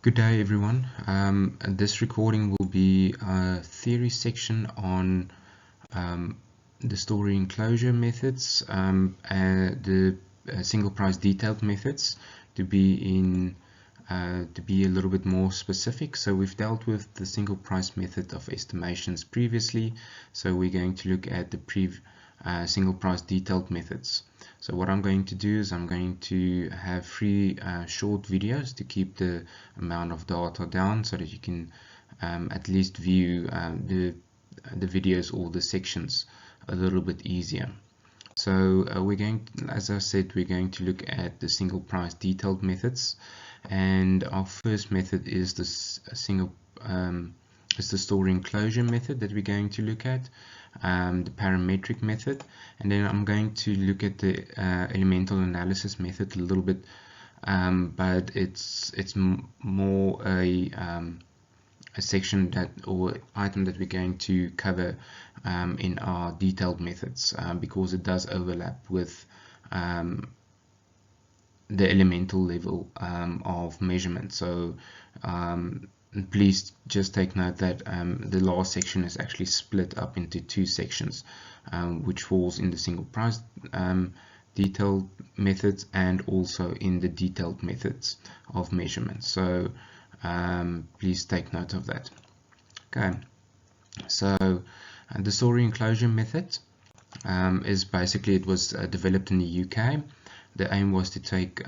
Good day, everyone. This recording will be a theory section on the story enclosure methods and the single price detailed methods to be a little bit more specific. So we've dealt with the single price method of estimations previously, so we're going to look at the single price detailed methods. So what I'm going to do is I'm going to have three short videos to keep the amount of data down so that you can at least view the videos or the sections a little bit easier. So as I said, we're going to look at the single price detailed methods, and our first method is the story enclosure method that we're going to look at, the parametric method, and then I'm going to look at the elemental analysis method a little bit, but it's more a section or item that we're going to cover in our detailed methods, because it does overlap with the elemental level of measurement. So please just take note that the last section is actually split up into two sections, which falls in the single price detailed methods and also in the detailed methods of measurement. So please take note of that. Okay, so the story enclosure method is basically, it was developed in the UK. The aim was to take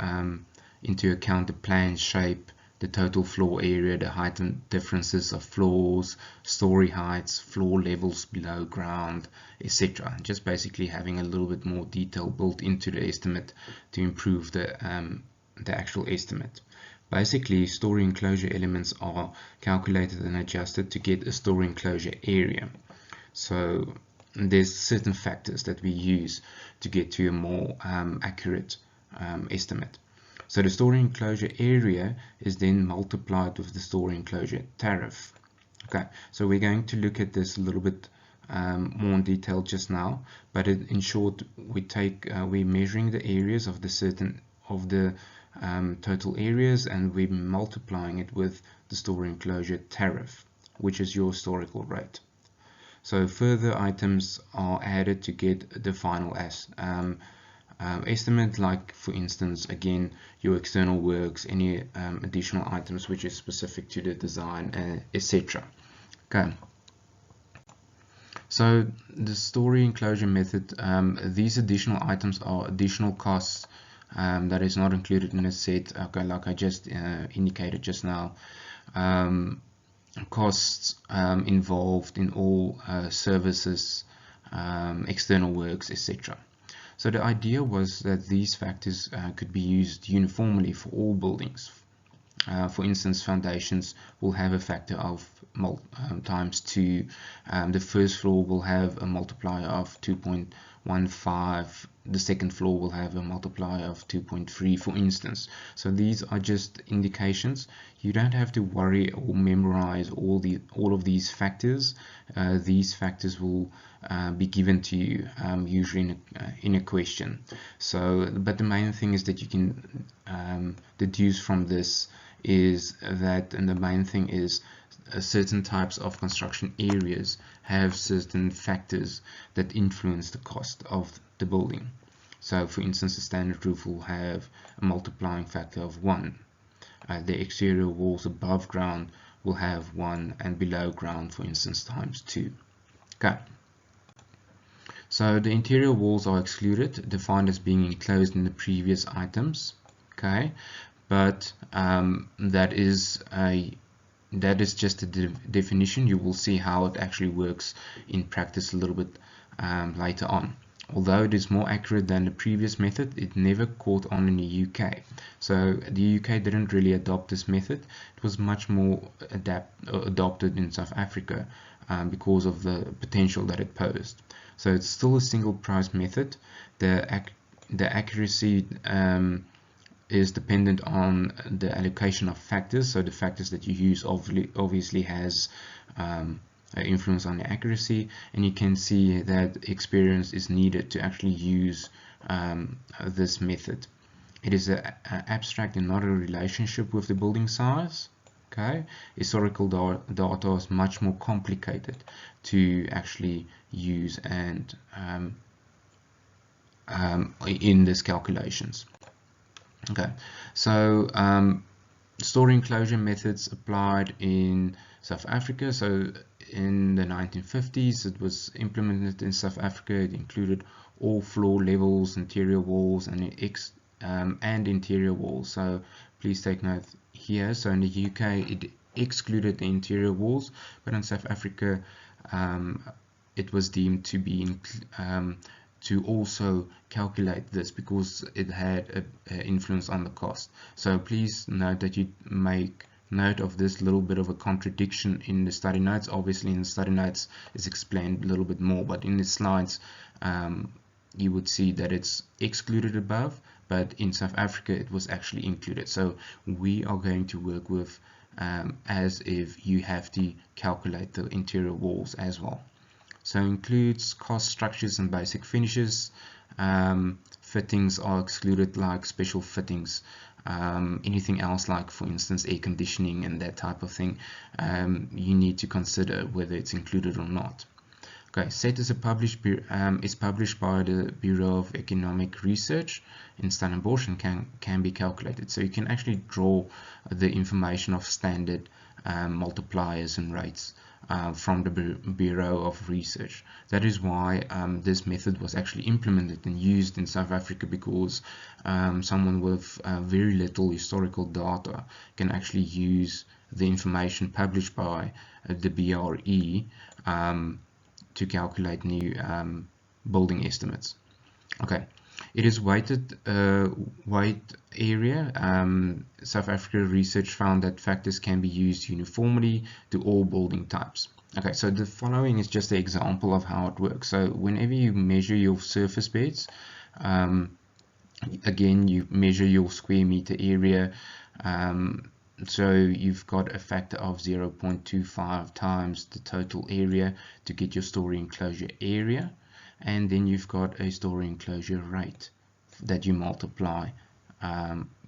into account the plan shape, the total floor area, the height and differences of floors, story heights, floor levels below ground, etc. Just basically having a little bit more detail built into the estimate to improve the actual estimate. Basically, story enclosure elements are calculated and adjusted to get a story enclosure area. So there's certain factors that we use to get to a more accurate estimate. So the story enclosure area is then multiplied with the story enclosure tariff. Okay, so we're going to look at this a little bit more in detail just now, but in short, we're measuring the areas of the total areas, and we're multiplying it with the story enclosure tariff, which is your historical rate. So further items are added to get the final estimate, like for instance, again, your external works, any additional items which is specific to the design, etc. Okay, so the story enclosure method, these additional items are additional costs that is not included in the set. Okay, like I just indicated just now, costs involved in all services, external works, etc. So the idea was that these factors could be used uniformly for all buildings. For instance, foundations will have a factor of times 2. The first floor will have a multiplier of 2.15. The second floor will have a multiplier of 2.3, for instance. So these are just indications. You don't have to worry or memorize all of these factors. These factors will be given to you usually in a question. So, but the main thing is that you can deduce from this is that, and the main thing is, certain types of construction areas have certain factors that influence the cost of the building. So for instance, a standard roof will have a multiplying factor of 1. The exterior walls above ground will have 1, and below ground, for instance, times 2. Okay, so the interior walls are excluded, defined as being enclosed in the previous items. Okay, but that is just a definition. You will see how it actually works in practice a little bit later on. Although it is more accurate than the previous method, it never caught on in the UK. So the UK didn't really adopt this method. It was much more adopted in South Africa because of the potential that it posed. So it's still a single price method. The accuracy is dependent on the allocation of factors. So the factors that you use obviously has influence on the accuracy, and you can see that experience is needed to actually use this method. It is an abstract and not a relationship with the building size. Okay, historical data is much more complicated to actually use and in these calculations. Okay, so store enclosure methods applied in South Africa. So in the 1950s, it was implemented in South Africa. It included all floor levels, interior walls, and interior walls. So please take note here. So in the UK, it excluded the interior walls, but in South Africa, it was deemed to be to also calculate this because it had an influence on the cost. So please note that you make note of this little bit of a contradiction in the study notes. Obviously in the study notes it's explained a little bit more, but in the slides you would see that it's excluded above, but in South Africa it was actually included. So we are going to work with as if you have to calculate the interior walls as well. So includes cost structures and basic finishes. Fittings are excluded, like special fittings. Anything else, like for instance air conditioning and that type of thing, you need to consider whether it's included or not. Okay, SET is published by the Bureau of Economic Research in Stellenbosch and can be calculated. So you can actually draw the information of standard multipliers and rates from the Bureau of Research. That is why this method was actually implemented and used in South Africa, because someone with very little historical data can actually use the information published by the BRE to calculate new building estimates. Okay, it is weighted weight area. South Africa research found that factors can be used uniformly to all building types. Okay, so the following is just an example of how it works. So whenever you measure your surface beds, again you measure your square meter area. So you've got a factor of 0.25 times the total area to get your story enclosure area, and then you've got a story enclosure rate that you multiply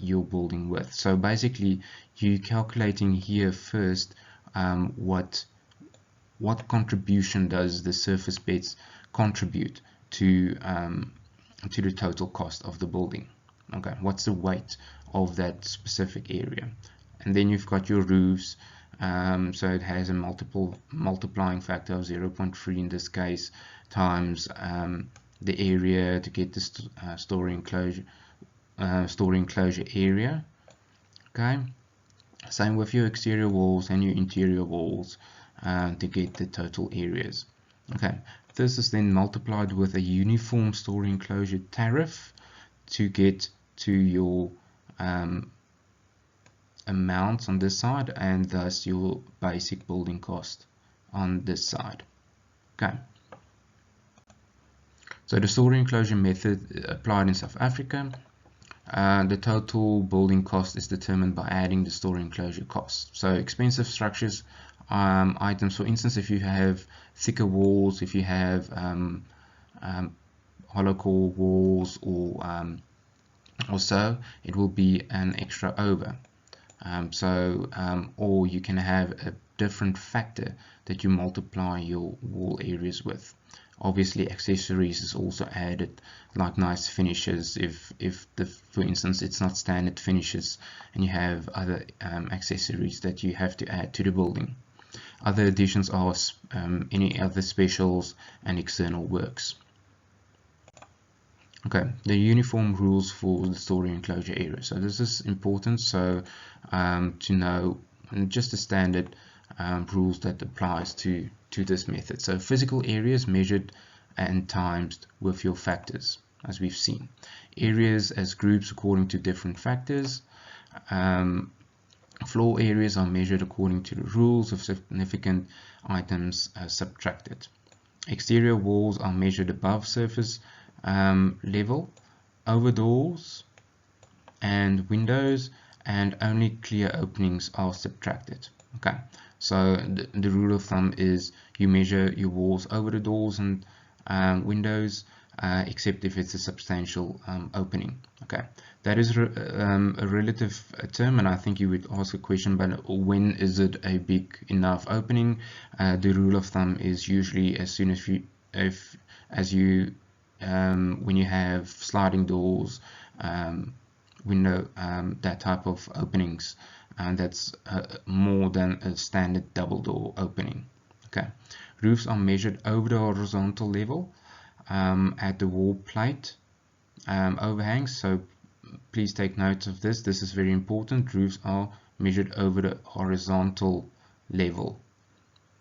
your building with. So basically you're calculating here first what contribution does the surface beds contribute to the total cost of the building. Okay, what's the weight of that specific area? And then you've got your roofs, so it has a multiplying factor of 0.3 in this case, times the area to get the story enclosure area. Okay, same with your exterior walls and your interior walls to get the total areas. Okay, this is then multiplied with a uniform story enclosure tariff to get to your amounts on this side, and thus your basic building cost on this side. Okay, so the story enclosure method applied in South Africa, the total building cost is determined by adding the story enclosure costs. So expensive structures items, for instance, if you have thicker walls, if you have hollow core walls, or so, it will be an extra over. Or you can have a different factor that you multiply your wall areas with. Obviously accessories is also added, like nice finishes, if for instance it's not standard finishes and you have other accessories that you have to add to the building. Other additions are any other specials and external works. Okay, the uniform rules for the story enclosure area. So this is important, so to know just the standard rules that applies to this method. So physical areas measured and times with your factors, as we've seen. Areas as groups according to different factors. Floor areas are measured according to the rules of significant items subtracted. Exterior walls are measured above surface level, over doors and windows, and only clear openings are subtracted. Okay, so the rule of thumb is you measure your walls over the doors and windows, except if it's a substantial opening. Okay, that is a relative term, and I think you would ask a question, but when is it a big enough opening? The rule of thumb is usually as soon as when you have sliding doors, window, that type of openings, and that's more than a standard double door opening. Okay, roofs are measured over the horizontal level at the wall plate overhangs. So please take note of this. This is very important. Roofs are measured over the horizontal level.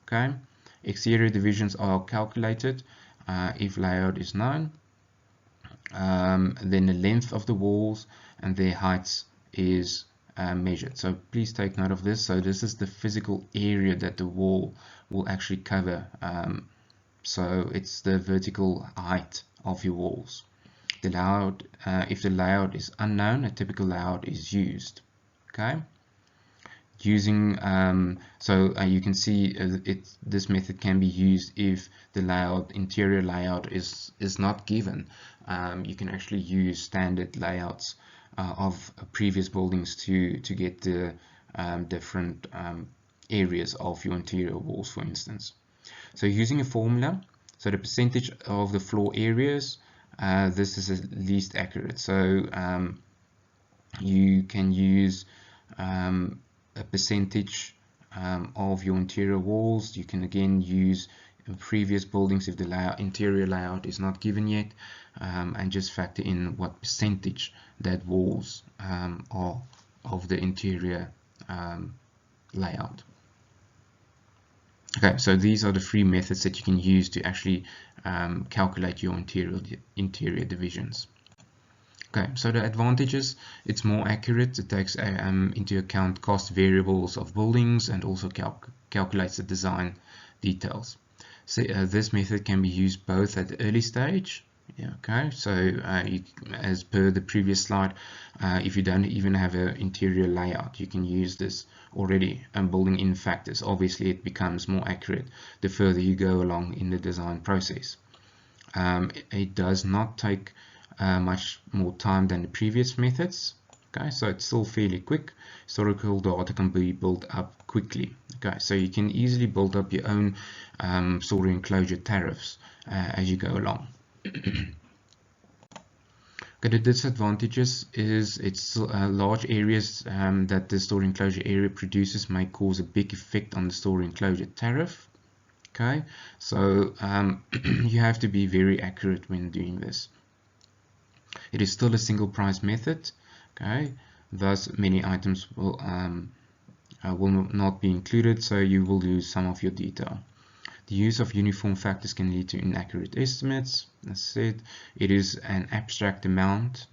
Okay, exterior divisions are calculated if layout is known. Then the length of the walls and their heights is measured. So please take note of this. So this is the physical area that the wall will actually cover. So it's the vertical height of your walls. The layout, if the layout is unknown, a typical layout is used. Okay. Using you can see this method can be used if the interior layout is not given. You can actually use standard layouts of previous buildings to get the different areas of your interior walls, for instance. So using a formula, so the percentage of the floor areas, this is the least accurate. So you can use a percentage of your interior walls. You can again use previous buildings if the interior layout is not given yet, and just factor in what percentage that walls are of the interior layout. Okay, so these are the three methods that you can use to actually calculate your interior divisions. Okay, so the advantages: it's more accurate, it takes into account cost variables of buildings, and also calculates the design details. So this method can be used both at the early stage. Yeah, okay, so as per the previous slide, if you don't even have an interior layout, you can use this already and building in factors. Obviously it becomes more accurate the further you go along in the design process. It does not take much more time than the previous methods. Okay, so it's still fairly quick. Historical data can be built up quickly. Okay, so you can easily build up your own story enclosure tariffs as you go along. Okay, the disadvantages is it's large areas that the story enclosure area produces may cause a big effect on the story enclosure tariff. Okay, so you have to be very accurate when doing this. It is still a single price method. Okay, thus many items will not be included, so you will lose some of your detail. The use of uniform factors can lead to inaccurate estimates. As said, it is an abstract amount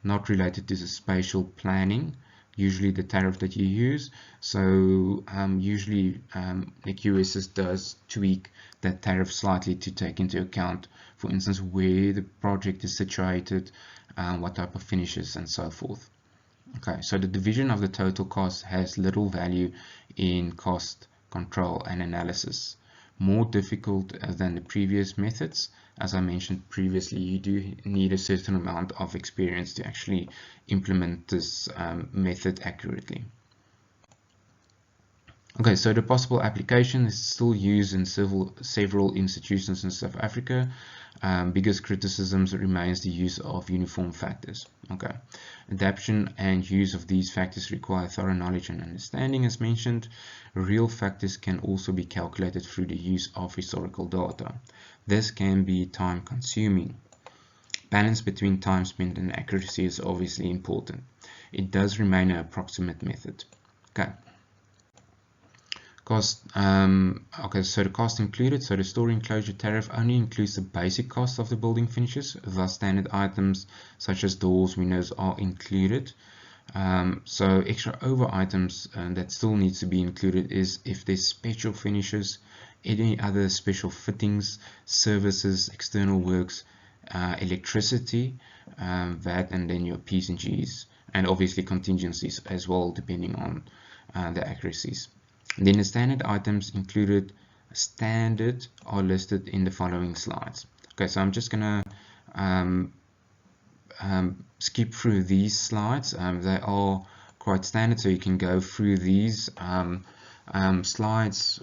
not related to the spatial planning, usually the tariff that you use. So usually the QSS does tweak that tariff slightly to take into account, for instance, where the project is situated, what type of finishes, and so forth. Okay, so the division of the total cost has little value in cost control and analysis. More difficult than the previous methods. As I mentioned previously, you do need a certain amount of experience to actually implement this method accurately. Okay, so the possible application is still used in several institutions in South Africa. Biggest criticisms remains the use of uniform factors. Okay, adaptation and use of these factors require thorough knowledge and understanding, as mentioned. Real factors can also be calculated through the use of historical data. This can be time consuming. Balance between time spent and accuracy is obviously important. It does remain an approximate method. Okay. Cost, okay, so the cost included, so the story enclosure tariff only includes the basic cost of the building finishes. Thus standard items such as doors, windows are included. So extra over items that still needs to be included is if there's special finishes, any other special fittings, services, external works, electricity, VAT, and then your P's and G's, and obviously contingencies as well, depending on the accuracies. Then the standard items included standard are listed in the following slides. Okay, so I'm just gonna skip through these slides. They are quite standard, so you can go through these slides.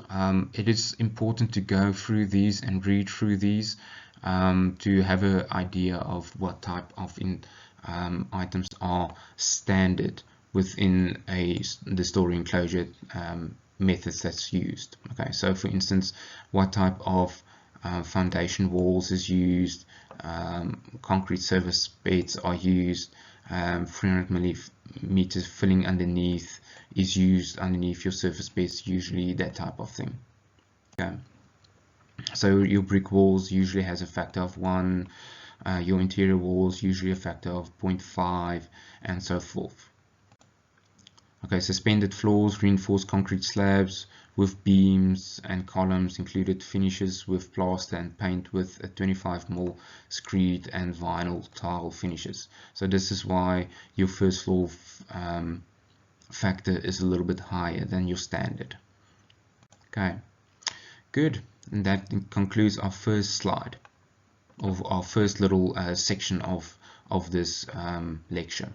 It is important to go through these and read through these to have an idea of what type of items are standard within the story enclosure methods that's used. Okay, so for instance, what type of foundation walls is used, concrete surface beds are used, 300 millimeters filling underneath is used underneath your surface beds, usually that type of thing. Okay, so your brick walls usually has a factor of 1, your interior walls usually a factor of 0.5, and so forth. Okay, suspended floors, reinforced concrete slabs with beams and columns, included finishes with plaster and paint with a 25mm screed and vinyl tile finishes. So this is why your first floor factor is a little bit higher than your standard. Okay, good. And that concludes our first slide of our first little section of this lecture.